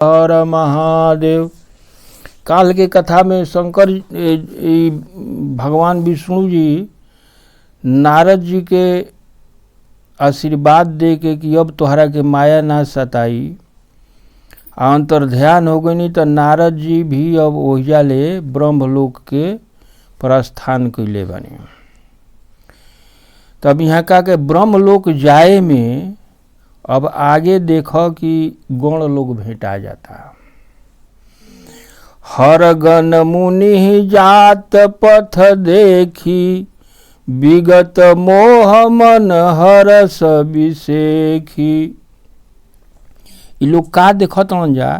हर महादेव। काल के कथा में शंकर भगवान विष्णु जी नारद जी के आशीर्वाद दे के कि अब तोहरा के माया ना सताई, अंतर ध्यान हो गई। नहीं तो नारद जी भी अब ओहिजा ले ब्रह्मलोक के प्रस्थान कैले बने। तब यहाँ का के ब्रह्मलोक जाए में अब आगे देखो कि गण लोग भेंटा जाता। हर गण मुनि जात पथ देखी, विगत मोह मन हरस विसेखी। इ लोग का देखत जा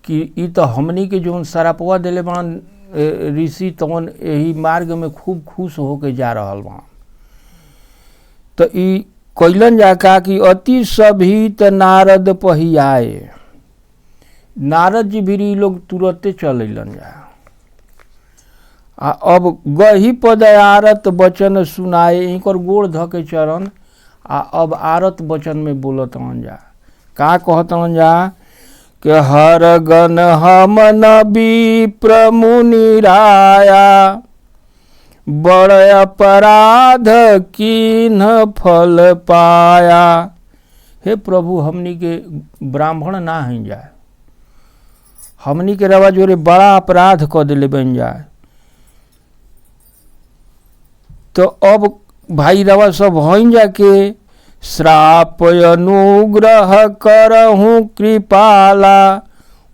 कि इ तो हमनी के जो सरापवा दिले बन ऋषि तवन यही मार्ग में खूब खुश होके जा रहल बा। तो इ कैलन जाका कि अति सभीत नारद पहियाए। नारद जी भी लोग तुरंते चल अलन जा। अब गही पद आरत वचन सुनाए, इनकर गोड़ धके चरण आ अब आरत वचन में बोलत जा। का कहत जा कि हर गण हम नबी प्रमुनि राया, बड़ अपराध कीन्ह फल पाया। हे प्रभु, हमनी के ब्राह्मण ना हैं जाए, हमनी के रवा जोरे बड़ा अपराध क दिले बन जाए। तो अब भाई रवा सब होइन जाके श्राप अनुग्रह करहूँ कृपाला,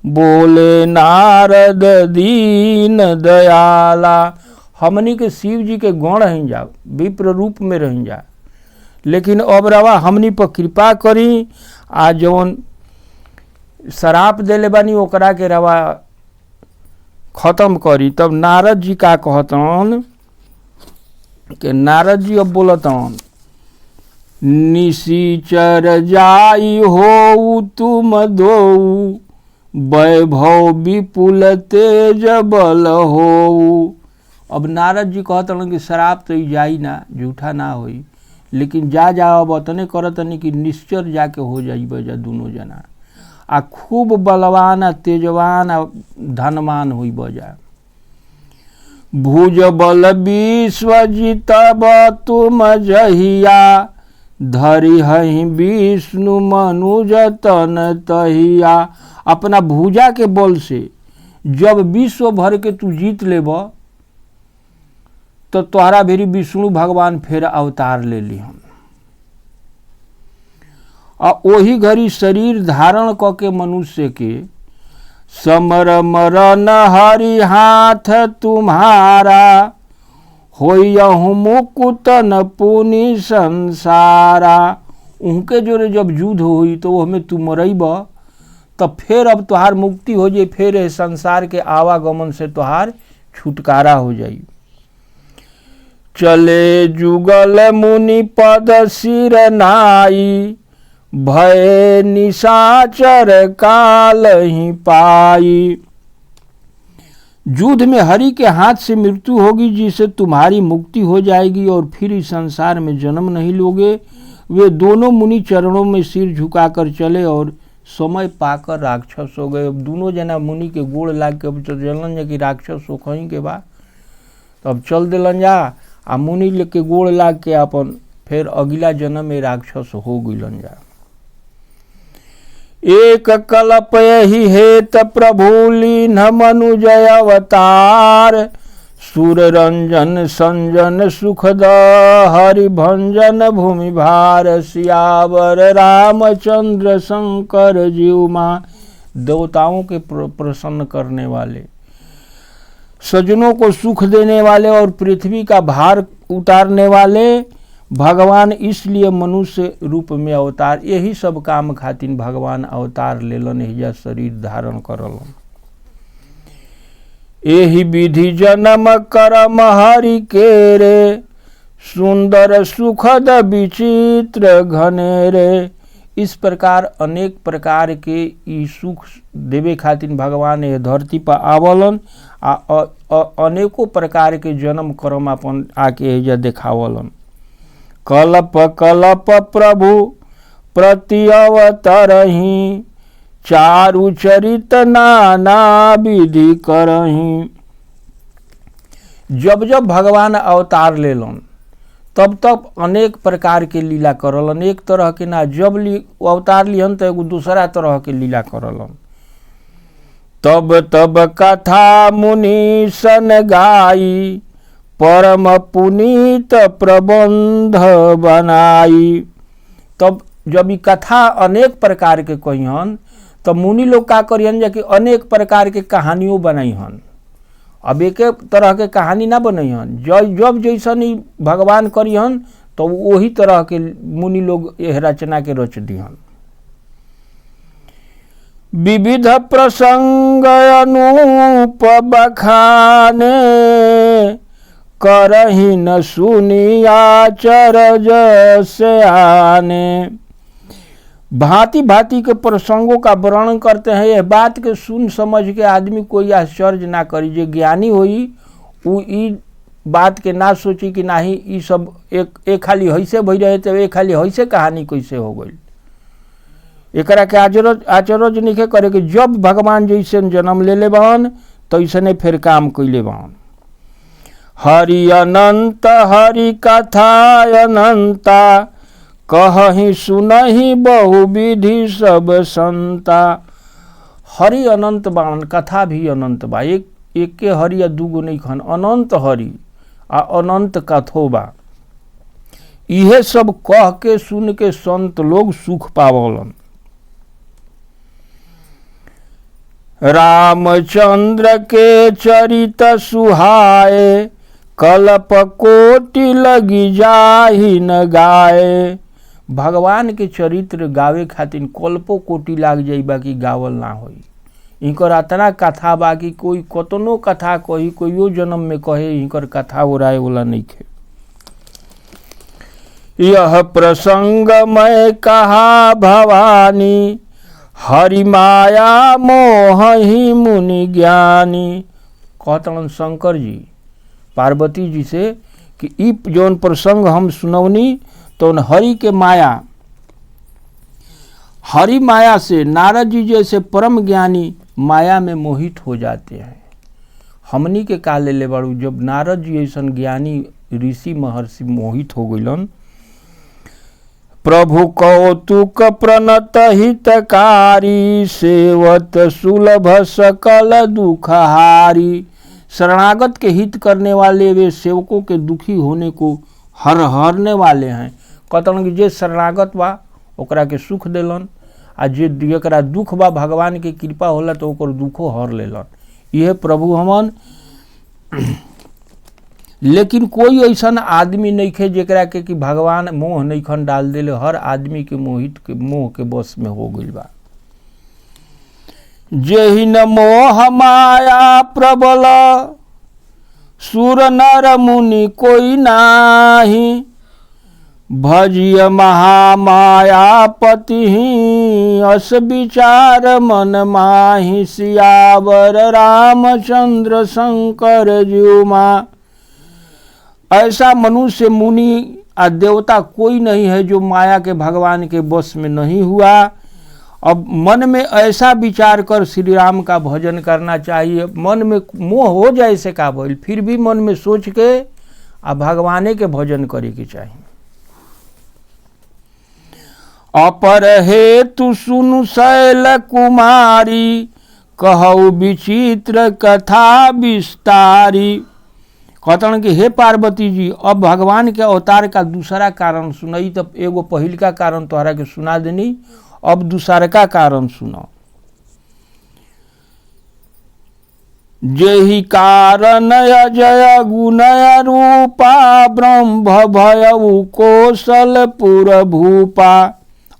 बोले नारद दीन दयाला। हमनी के शिव जी के गण रह जा, विप्र रूप में रह जा, लेकिन अब रवा हमनी पर कृपा करी। आ जौन शराप देले बानी ओकरा के रवा खत्म करी। तब नारद जी का कहतन कि नारद जी अब बोलतन, निशिचर जाई हो तुम दो, वैभव विपुल तेज बल हो। अब नारद जी कहतन कि शराब तो जाई ना, झूठा ना होई, लेकिन जा अब अतने करतनी कि निश्चर जाके हो जाई बजा दोनों जना, आ खूब बलवान आ तेजवान आ धनवान होई बजा। भुज बल विश्व जितब तुम जहिया, धरि हहि विष्णु मनुज तन तहिया। अपना भुजा के बल से जब विश्व भर के तू जीत लेब तो तोहरा भेरी विष्णु भगवान फिर अवतार ले ली हम। आ ओही घड़ी शरीर धारण क के मनुष्य के समर मरन हरि हाथ तुम्हारा, होयहु मुकुत न पुनि संसारा। उनके जोरे जब युद्ध हुई तो वो हमें तू मरब तब फिर अब तुहार मुक्ति हो जाए, फिर संसार के आवागमन से तुहार छुटकारा हो जाई। चले जुगल मुनि पद सिर नाई, भय निशाचर काल ही पाई। युद्ध में हरि के हाथ से मृत्यु होगी, जिससे तुम्हारी मुक्ति हो जाएगी और फिर इस संसार में जन्म नहीं लोगे। वे दोनों मुनि चरणों में सिर झुकाकर चले और समय पाकर राक्षस हो गए। अब दोनों जना मुनि के गोड़ लाग के अब चलन जा कि राक्षस हो कहीं के बाद तब चल दिलन जा। आ मुनि लेके गोड़ लाग के अपन फिर अगला जन्म में राक्षस हो गइलन जा। एक कल्प यही हेत प्रभु लीन मनुजय अवतार, सुर रंजन संजन सुखद हरि भंजन भूमि भार। सियावर रामचंद्र शंकर जीवमा, देवताओं के प्रसन्न करने वाले, सज्जनों को सुख देने वाले और पृथ्वी का भार उतारने वाले भगवान इसलिए मनुष्य रूप में अवतार, यही सब काम खातिर भगवान अवतार लेलन, यह शरीर धारण करलन। यही विधि जन्म करम हरि के रे, सुंदर सुखद विचित्र घनेरे। इस प्रकार अनेक प्रकार के ई सुख देवे खातिर भगवान ये धरती पर आवलन आ अनेकों प्रकार के जन्म कर्म अपन आके एजा देखावलन। कल्प कल्प प्रभु प्रति अवतरहि, चारु चरित नाना विधि करही। जब जब भगवान अवतार लेलन तब तब अनेक प्रकार के लीला करलन, एक तरह के ना। जब अवतार लिहन तो एगो दूसरा तरह के लीला करलन। तब तब कथा मुनि सन गाई, परम पुनीत प्रबंध बनाई। तब जब ई कथा अनेक प्रकार के कहिहन तो मुनि लोग का करिहन जा कि अनेक प्रकार के कहानियों बनाइहन। अब एक तरह के कहानी ना बनइहन, जब जैसन ही भगवान करिहन तो वही तरह के मुनि लोग यह रचना के रच दिहन। विविध प्रसंग अनूप बखाने, करही न सुनी आचरज से आने। भांति भांति के प्रसंगों का वर्णन करते हैं। यह बात के सुन समझ के आदमी कोई आश्चर्य ना करी। जो ज्ञानी होई वो ई बात के ना सोची कि नाही ई सब एक खाली हैसे भई रहे तो एक खाली हैसे कहानी कैसे हो गई। एकरा के आचरज नहीं करे कि जब भगवान जैसे जन्म ले ले बहन तैसने फिर काम कैले बहन। हरि अनंत हरि कथा अनंता, कहही सुनही बहुविधि सब संता। हरि अनंत बाण, कथा भी अनंत बा। एक के हरि या दूगो नहीं खन, अनंत हरि आ अनंत कथो बा। इहे सब कह के सुन के संत लोग सुख पावलन। रामचंद्र के चरित सुहाए, कल्प कोटि लगी जाहि न गाए। भगवान के चरित्र गावे खातिर कल्पो कोटि लाग जाई बाकी गावल ना होई। इनकर अतना कथा बाकी कोई कतनो कथा कही कोइयो जन्म में कहे इनकर कथा उड़ाए वाला नहीं खे। यह प्रसंग मैं कहा भवानी, हरि माया मोहि मुनि ज्ञानी। कहतन शंकर जी पार्वती जी से कि ई जौन प्रसंग हम सुनौनी तो हरि के माया, हरि माया से नारद जी जैसे परम ज्ञानी माया में मोहित हो जाते हैं। हमनी के का ले ले बाड़ू, जब नारद जी ऐसन ज्ञानी ऋषि महर्षि मोहित हो गइलन। प्रभु कौतुक प्रणत हितकारी, सेवत सुलभ सकल दुखहारी। शरणागत के हित करने वाले वे सेवकों के दुखी होने को हरने वाले हैं। कहतन कि जे शरणागत बा ओकरा के सुख देलन, आ जेकरा दुख बा भगवान के कृपा होला तो ओकर दुखो हर लेलन। यह प्रभु हमन। लेकिन कोई ऐसा आदमी नहीं खे जेकरा के कि भगवान मोह नहीं खन डाल देले। हर आदमी के मोहित के मोह के बस में हो गइल बा। जेहि न मोह माया प्रबल, सुर नर मुनि कोई नाही। भजिय महामायापति, अस विचार मन माहि। सियावर रामचंद्र शंकर ज्युमा। ऐसा मनुष्य मुनि आ देवता कोई नहीं है जो माया के भगवान के बस में नहीं हुआ। अब मन में ऐसा विचार कर श्री राम का भजन करना चाहिए। मन में मोह हो जाए से का बोल, फिर भी मन में सोच के आ भगवाने के भजन करे के चाहिए। अपर हेतु सुनु शैल कुमारी, कहु विचित्र कथा विस्तारी। कहतन कि हे पार्वती जी अब भगवान के अवतार का दूसरा कारण सुनाई। तब एगो पहिल का कारण तोहरा के सुना देनी, अब दूसरा का कारण सुनो। जेहि कारण अजय गुणय रूपा, ब्रह्म भयउ कौशलपुर भूपा।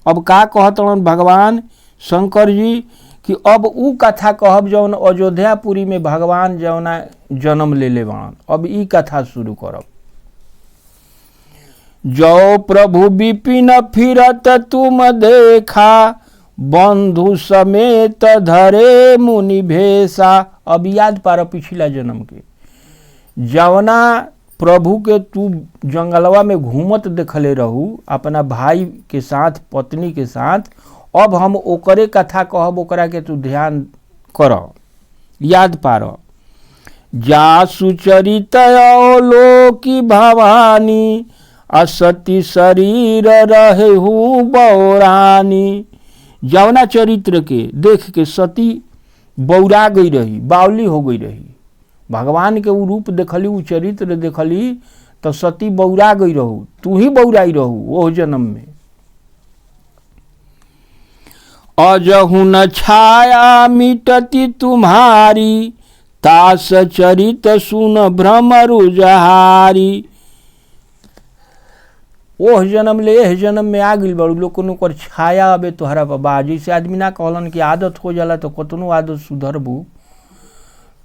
अब का कहतन भगवान शंकर जी कि अब ऊ कथा कहब जौन अयोध्यापुरी में भगवान जौना जन्म ले ले बाण। अब ई कथा शुरू करब। जो प्रभु विपिन फिरत तुम देखा, बंधु समेत धरे मुनि भेषा। अब याद पार पिछला जन्म के जवना प्रभु के तू जंगलवा में घूमत देखले रहू अपना भाई के साथ पत्नी के साथ, अब हम ओकरे कथा कहब, ओकरा के तू ध्यान कर, याद पार। जा सुचरित अवलोकी भवानी, असती शरीर रहेहू बौरानी। जवना चरित्र के देख के सती बौरा गई रही, बावली हो गई रही। भगवान के उ रूप देखली, उ चरित्र देखली तो सती बौरा गई रहू, तू ही बौराई रहू वो जन्म में। अजहु न छाया मिटती तुम्हारी, तास चरित सुन भ्रमरु जहारी। ओह जन्म ले एह जन्म में आ गई बड़ू लोग को छाया अबे तोहरा बाबा। जैसे आदमी ना कहलन कि आदत हो जाला तो कतनो आदत सुधरबू,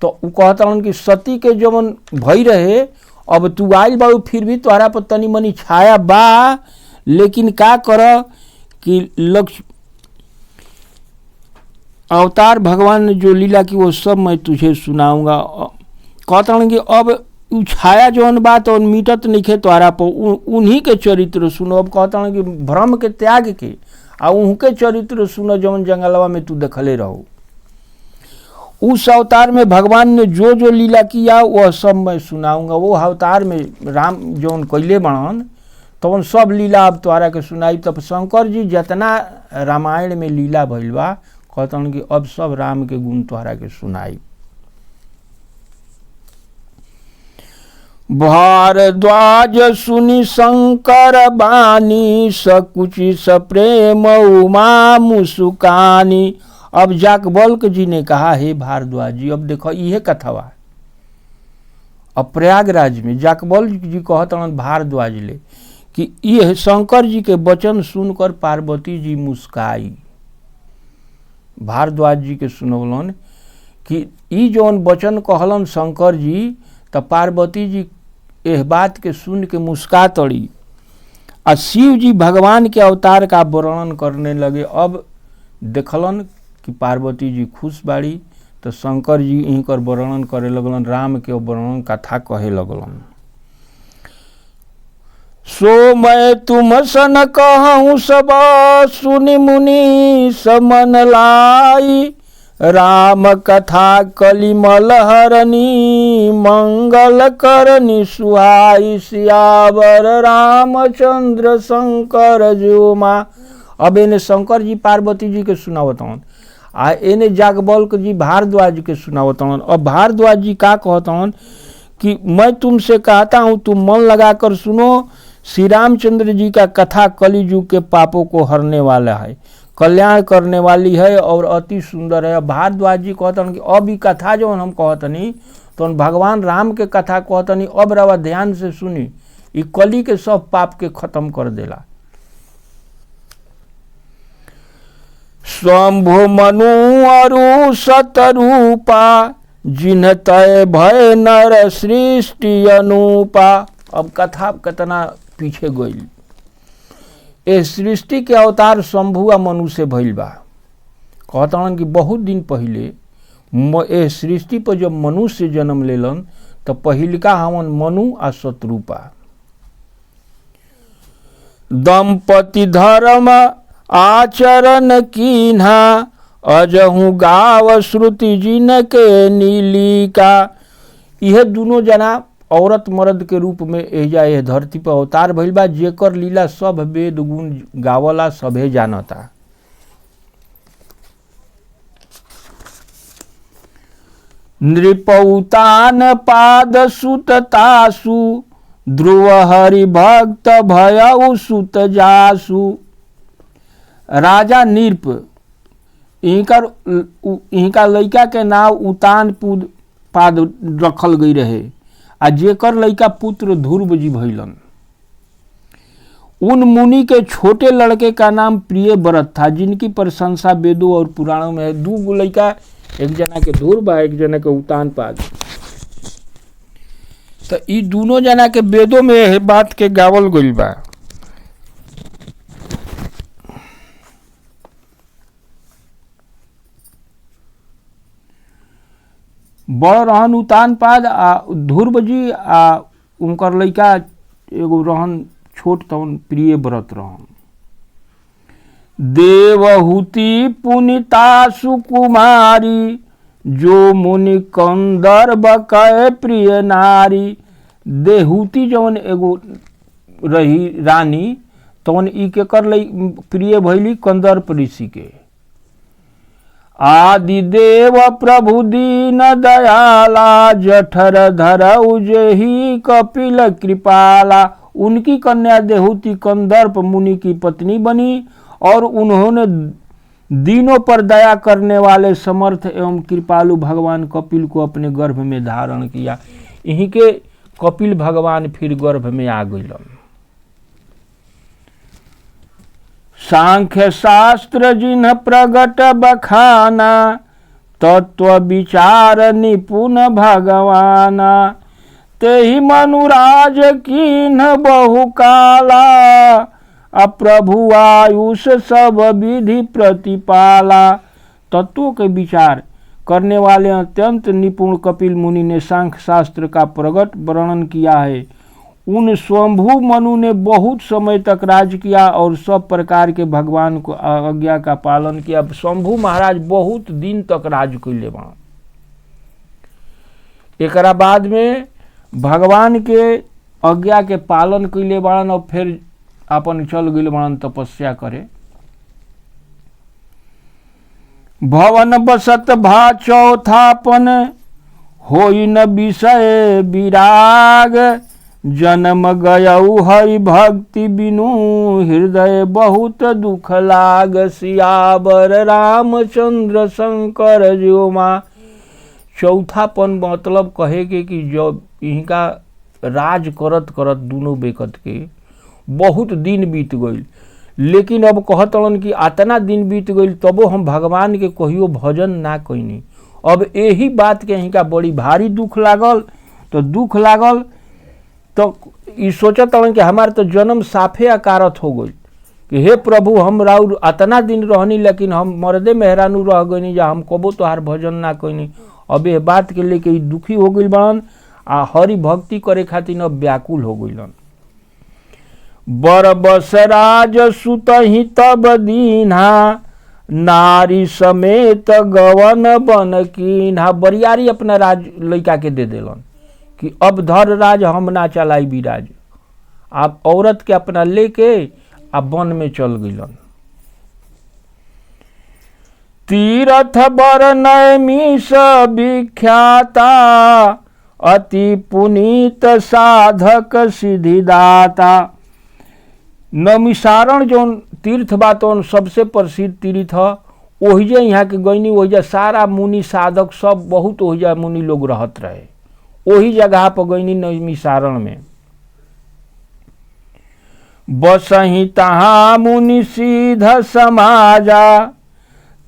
तो उ कहतलन कि सती के जवन भई रहे अब तू आइल बाबू, फिर भी तोहरा पर तनी मनी छाया बा, लेकिन का कर कि लक्ष्य अवतार भगवान ने जो लीला की वो सब मैं तुझे सुनाऊंगा। कहतलन कि अब उ छाया जौन बात और मिटत नइखे तोहरा पर, उन्हीं के चरित्र सुनो। अब कहतलन कि भ्रम के त्याग के आ उनके चरित्र सुनो जौन जंगलवा में तू देखले रहो। उस अवतार में भगवान ने जो जो लीला किया वह सब मैं सुनाऊंगा। वो अवतार में राम जौन कैले बनन तो उन सब लीला अब तोहरा के सुनाई। तब शंकर जी जितना रामायण में लीला भइल बा, कहतन कि अब सब राम के गुण तोहरा के सुनाई। भारद्वाज सुनि शंकर बानी, सकुचि सप्रेम उमा मुसुकानी। अब जाकबल्क जी ने कहा, हे भारद्वाज जी, अब देखो यह कथवा अब प्रयागराज में जाकबल्क जी कहतन भारद्वाज ले कि यह शंकर जी के वचन सुनकर पार्वती जी मुस्काई। भारद्वाज जी के सुनौलन कि ई जौन वचन कहलन शंकर जी, तो पार्वती जी एह बात के सुन के मुस्का तड़ी। आ शिव जी भगवान के अवतार का वर्णन करने लगे। अब देखलन कि पार्वती जी खुश बाड़ी, तो शंकर जी इनकर वर्णन करे लगलन, राम के वर्णन कथा कहे लगलन। सो मैं तुम सन कहूँ सब, सुनि मुनि समन लाई। राम कथा कलिमल हरनी, मंगल करनी सुहाई। सियावर रामचंद्र शंकर जो माँ। अब इन्हें शंकर जी पार्वती जी के सुनावतन, आ इन्हें जागबल्क जी भारद्वाज के सुनावतन। अब भारद्वाज जी का कहतन कि मैं तुमसे कहता हूँ तुम मन लगाकर सुनो। श्री रामचंद्र जी का कथा कलियुग के पापों को हरने वाला है, कल्याण करने वाली है और अति सुंदर है। भारद्वाज जी कहतन कि अब ई कथा जो हम कहतनी तो भगवान राम के कथा कहतनी, अब रवा ध्यान से सुनी, ई कली के सब पाप के खत्म कर देला। स्वंभु मनु अरु सतरूपा, जिन्ह तय भय नर सृष्टि अनुपा। अब कथा कितना पीछे गई। ए सृष्टि के अवतार शंभु आ मनु से भइल बा। कहतन कि बहुत दिन पहले ए सृष्टि पर जब मनुष्य जन्म लेलन तो पहिलका हवन मनु आ शत्रुपा। दंपति धर्म आचरण कीन्हा, अजहु गाव श्रुति जिन के नीलिका। यह दोनों जना औरत मर्द के रूप में एजा यह धरती पर अवतार भइल बा, जेकर लीला सब वेद गुण गावला, सभे जानता। नृपौतान पाद सुततासु, ध्रुव हरि भक्त भयउ सुत जासु। राजा नृप इनका लड़का के नाम उतान पाद रखल गई रहे, आ जेकर लड़का पुत्र ध्रुव जी भइलन। उन मुनि के छोटे लड़के का नाम प्रिय व्रत था, जिनकी प्रशंसा वेदों और पुराणों में है। दो लड़का, एक जना के ध्रुव बा, एक जना के उतान पाद। तो ई दोनों जना के वेदों में बात के गावल गइल बा। बड़ रहन उतान पाद आ ध्रुव जी, आ उनकर लड़का एगो रहन छोट तवन प्रिय व्रत रहन। देवहूति पुनिता सुकुमारी, जो मुनि कंदर्प कहे प्रिय नारी। देहूति जवन एगो रही रानी, तवन ई के कर लई प्रिय भैली कंदर्प ऋषि के। आदि देव प्रभु दीन दयाला, जठर धर उजेही कपिल कृपाला। उनकी कन्या देहूति कंदर्प मुनि की पत्नी बनी और उन्होंने दीनों पर दया करने वाले समर्थ एवं कृपालु भगवान कपिल को अपने गर्भ में धारण किया। यहीं के कपिल भगवान फिर गर्भ में आ गए। सांख्य शास्त्र जिन्ह प्रगट बखाना, तत्व विचार निपुण भगवाना। तेहि मनुराज कीन्ह बहुकाला, अप्रभु आयुष सब विधि प्रतिपाला। तत्वों के विचार करने वाले अत्यंत निपुण कपिल मुनि ने सांख्य शास्त्र का प्रगट वर्णन किया है। उन स्वयंभू मनु ने बहुत समय तक राज किया और सब प्रकार के भगवान को आज्ञा का पालन किया। स्वयंभू महाराज बहुत दिन तक राज कैले बा। एकरा बाद में भगवान के आज्ञा के पालन कैले बाड़न और फिर अपन चल गए बाड़न तपस्या करे। भवन बसत भा चौथापन, होई न विषय विराग। जन्म गयऊ हरि भक्ति बिनु, हृदय बहुत दुख लाग। सियावर रामचंद्र शंकर जो माँ। चौथापन मतलब कहे के कि जब इनका राज करत करत दोनों बेकत के बहुत दिन बीत गई, लेकिन अब कहतलन कि अतना दिन बीत गई तबो हम भगवान के कहियो भजन ना कईनी। अब यही बात के इनका बड़ी भारी दुख लागल। तो दुख लागल तो ई सोचत कि हमार तो जन्म साफे अकारत हो गई कि हे प्रभु हम राउर अतना दिन रहनी, लेकिन हम मर्दे मेहरानू रह गईनी जा हम कबो तोहार भजन ना कईनी। अब ये बात के लेके दुखी हो गई बड़न आ हरि भक्ति करे खातिर अब व्याकुल हो गईलन। बर बसराज सुतहि तब दीन्हा, नारी समेत गवन बन कीन्हा। बरियारी अपना राज लड़का के दे देलन कि अब धर राज हम ना चलाई बिराज। आप औरत के अपना लेके आ वन में चल गईलन। तीर्थ बर नैमिष विख्याता, अति पुनीत साधक सिद्धिदाता। नमिसारण जो तीर्थ बातों सबसे प्रसिद्ध तीर्थ है, ओहिजे यहाँ के गईनी। ओहिजा सारा मुनि साधक सब बहुत ओहिजा मुनि लोग रहत रहे। वही जगह पर गईनी नैमिसारण में। बसहि तहाँ मुनि सीध समाजा,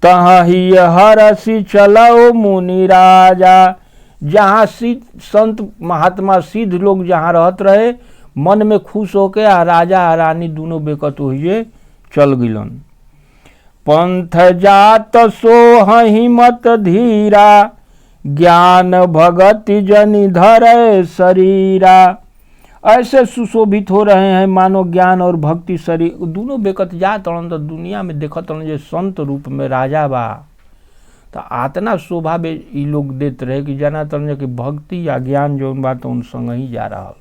तहि हरसि चलो मुनि राजा। जहाँ सिद्ध संत महात्मा सिद्ध लोग जहाँ रहत रहे, मन में खुश होके आ राजा आ रानी दोनों बेकत हुए चल गिलन। पंथ जात सोहहि मत धीरा, ज्ञान भगति जनि धरे शरीरा। ऐसे सुशोभित हो रहे हैं मानो ज्ञान और भक्ति शरीर दोनों बेकत जात तड़न। तो दुनिया में देखत तड़न जे संत रूप में राजा बा, तो आतना शोभा बे ई लोग देत रहे कि जाना तड़न कि भक्ति या ज्ञान जो बात उन संग ही जा रहा बा।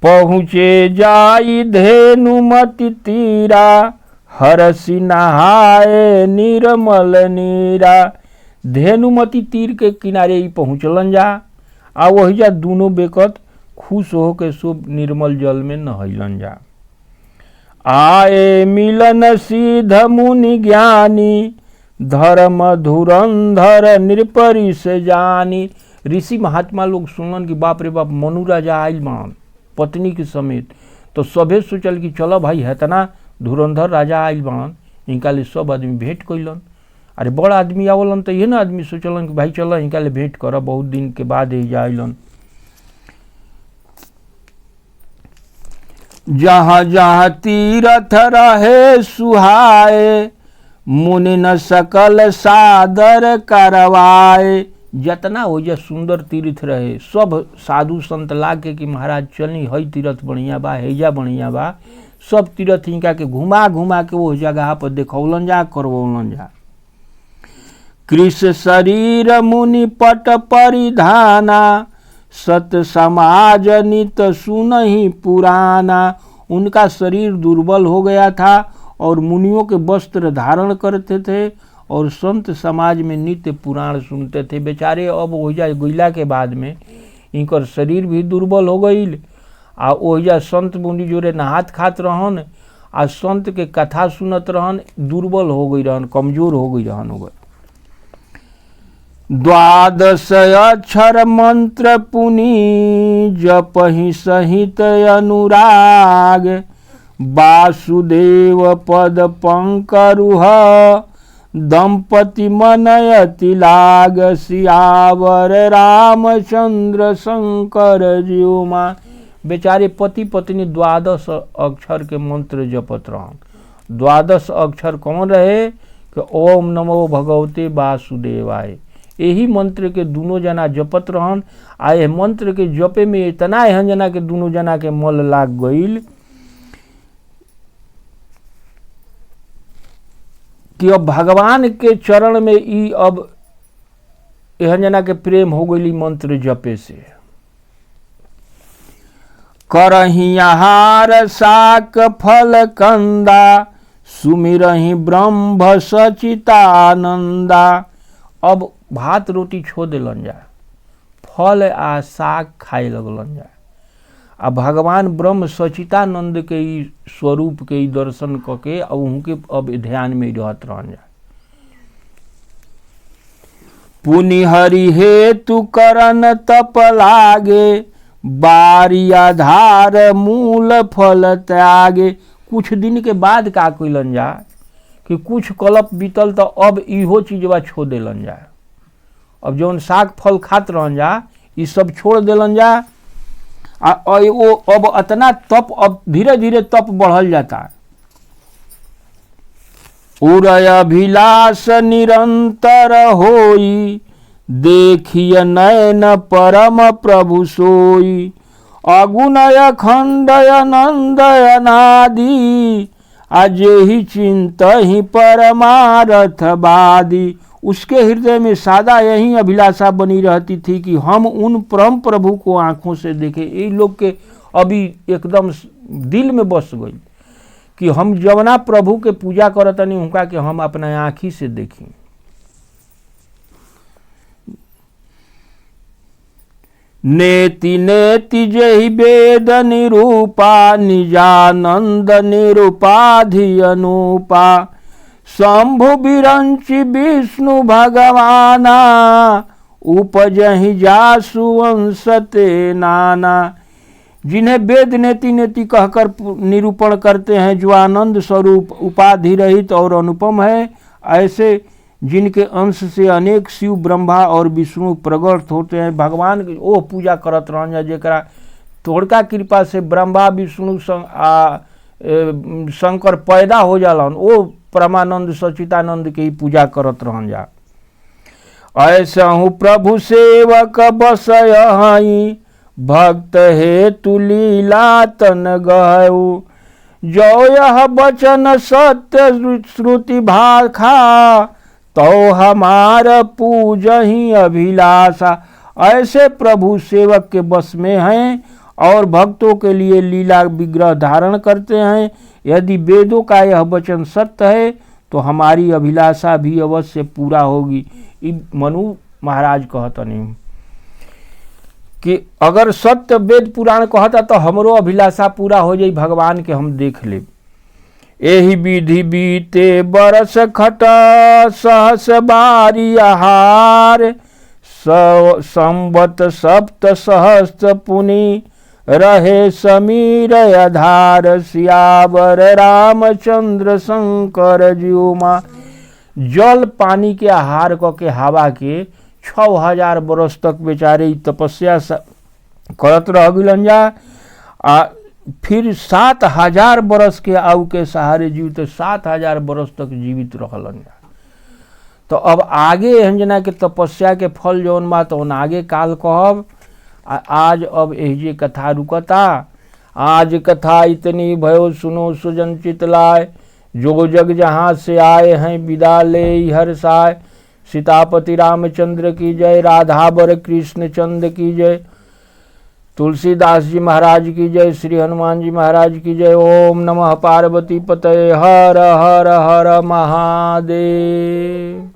पहुँचे जाई धेनुमति तीरा, हरसि नहाए निर्मल नीरा। धेनुमति तीर के किनारे ही पहुँचलन जा आ वही जा दोनों बेकत खुश हो के शुभ निर्मल जल में नहैलन जा। आए मिलन सिद्ध मुनि ज्ञानी, धर्म धुरंधर नृपरि से जानी। ऋषि महात्मा लोग सुनलन कि बाप रे बाप मनु राजा आइल मान पत्नी के समेत। तो सभे सोचल कि चलो भाई हेतना धुरंधर राजा आइल बान, इनका ले सब आदमी भेंट कैलन। अरे बड़ा आदमी आवलन तो ये ना आदमी सोचलन कि भाई चलो इनका ले भेंट कर, बहुत दिन के बाद ही आइलन। जहाँ जहाँ तीर्थ रहे सुहाए, मुनि न सकल सादर करवाए। जतना हो जा सुंदर तीर्थ रहे सब साधु संत लागे कि महाराज चलनी हई तीर्थ बढ़िया बा, हैजा बढ़िया बा, सब तीर्थ इनका के घुमा घुमा के वो जगह पर देखौलन जा, करवौलन जा। कृष शरीर मुनि पट परिधाना, सत समाज नित सुनहि पुराना। उनका शरीर दुर्बल हो गया था और मुनियों के वस्त्र धारण करते थे और संत समाज में नित्य पुराण सुनते थे। बेचारे अब ओहिजा गुइला के बाद में इनकर शरीर भी दुर्बल हो गई आ ओहिजा संत मुनि जोरे नहात खात रहन आ संत के कथा सुनत रहन, दुर्बल हो गई रहन, कमजोर हो गई रहन। द्वादश अक्षर मंत्र पुनि जपहि सहित अनुराग, वासुदेव पद पंकरुह दंपति मनयति लाग। सियावर रामचंद्र शंकर जीव मां। बेचारे पति पत्नी 12 अक्षर के मंत्र जपत रहन। 12 अक्षर कौन रहे कि ओम नमो भगवते वासुदेवाय। यही मंत्र के दोनों जना जपत रहन। आ यह मंत्र के जपे में इतना एहन जना के दोनों जना के मल लाग गईल कि अब भगवान के चरण में ई अब एहन जना के प्रेम हो गई मंत्र जपे से। करही आहार साक फल कंदा, सुमिरहि ब्रह्म सचितानंदा। अब भात रोटी छोड़ दिलन जा, फल आ साग खाए लगलन जा आ भगवान ब्रह्म सचितानंद के ई स्वरूप के ई दर्शन करके अब उनके अब ध्यान में रहत रहन जा। पुनि हरि हेतु करन तप लागे, बारी आधार मूल फल त्यागे। कुछ दिन के बाद का कइलन जा कि कुछ कल्प बीतल तो अब इहो चीजवा छोड़ देलन जा। अब जौन साग फल खात रहन जा ये सब छोड़ देलन जा। वो अब अतना तप, अब धीरे धीरे तप बढ़ल जाता। उरय अभिलाष निरंतर होई, देखिय नयन परम प्रभु सोई। अगुणय खंडय नंदय नादि, अजेहि चिंतहि परमारथ बादी। उसके हृदय में सदा यही अभिलाषा बनी रहती थी कि हम उन परम प्रभु को आंखों से देखें। ये लोग के अभी एकदम दिल में बस गई कि हम जवना प्रभु के पूजा करतनी उनका कि हम अपना आँखी से देखें। नेति नेति जहि वेद निरूपा, निजानंद निरूपाधि अनूपा। शंभु बिरंचि विष्णु भगवाना, उपजहि जासु वंशते नाना। जिन्हें वेद नेति नेति कहकर निरूपण करते हैं, जो आनंद स्वरूप उपाधि रहित और अनुपम है, ऐसे जिनके अंश से अनेक शिव ब्रह्मा और विष्णु प्रकट होते हैं। भगवान की ओ पूजा करत रहन, जेकरा तोड़का कृपा से ब्रह्मा विष्णु शंकर पैदा हो जालन, ओ परमानंद सचितानंद के ही पूजा करत रहन जा। ऐसा हूँ प्रभु सेवक बसय हई, भक्त हेतु लीला तन गहु। जो यह वचन सत्य श्रुति भाखा, तो हमार पूजहि अभिलाषा। ऐसे प्रभु सेवक के बस में हैं और भक्तों के लिए लीला विग्रह धारण करते हैं। यदि वेदों का यह वचन सत्य है तो हमारी अभिलाषा भी अवश्य पूरा होगी। मनु महाराज कहता नहीं कि अगर सत्य वेद पुराण कहता तो हमरो अभिलाषा पूरा हो जाई, भगवान के हम देख ले। एहि विधि बीते बरस खट, सहस बारी आहार। संवत सप्त सहस्त्र पुनि, रहे समीर आधार। सियावर रामचंद्र शंकर जीव मां। जल पानी के आहार के हवा के 6000 बरस तक बेचारे तपस्या करत रह गइलन जा। फिर 7000 बरस के आयु के सहारे जीवित 7000 बरस तक जीवित रहलन जा। तो अब आगे हंजना के तपस्या के फल जौन बा तो आगे काल कहब। आज अब एहिजे कथा रुकता। आज कथा इतनी भयो सुनो सुजन चित लाय, जो जग जहाँ से आए हैं विदा ले हर साय। सीतापति रामचंद्र की जय, राधा बर कृष्ण चंद की जय, तुलसीदास जी महाराज की जय, श्री हनुमान जी महाराज की जय। ओम नमः पार्वती पतये, हर हर हर महादेव।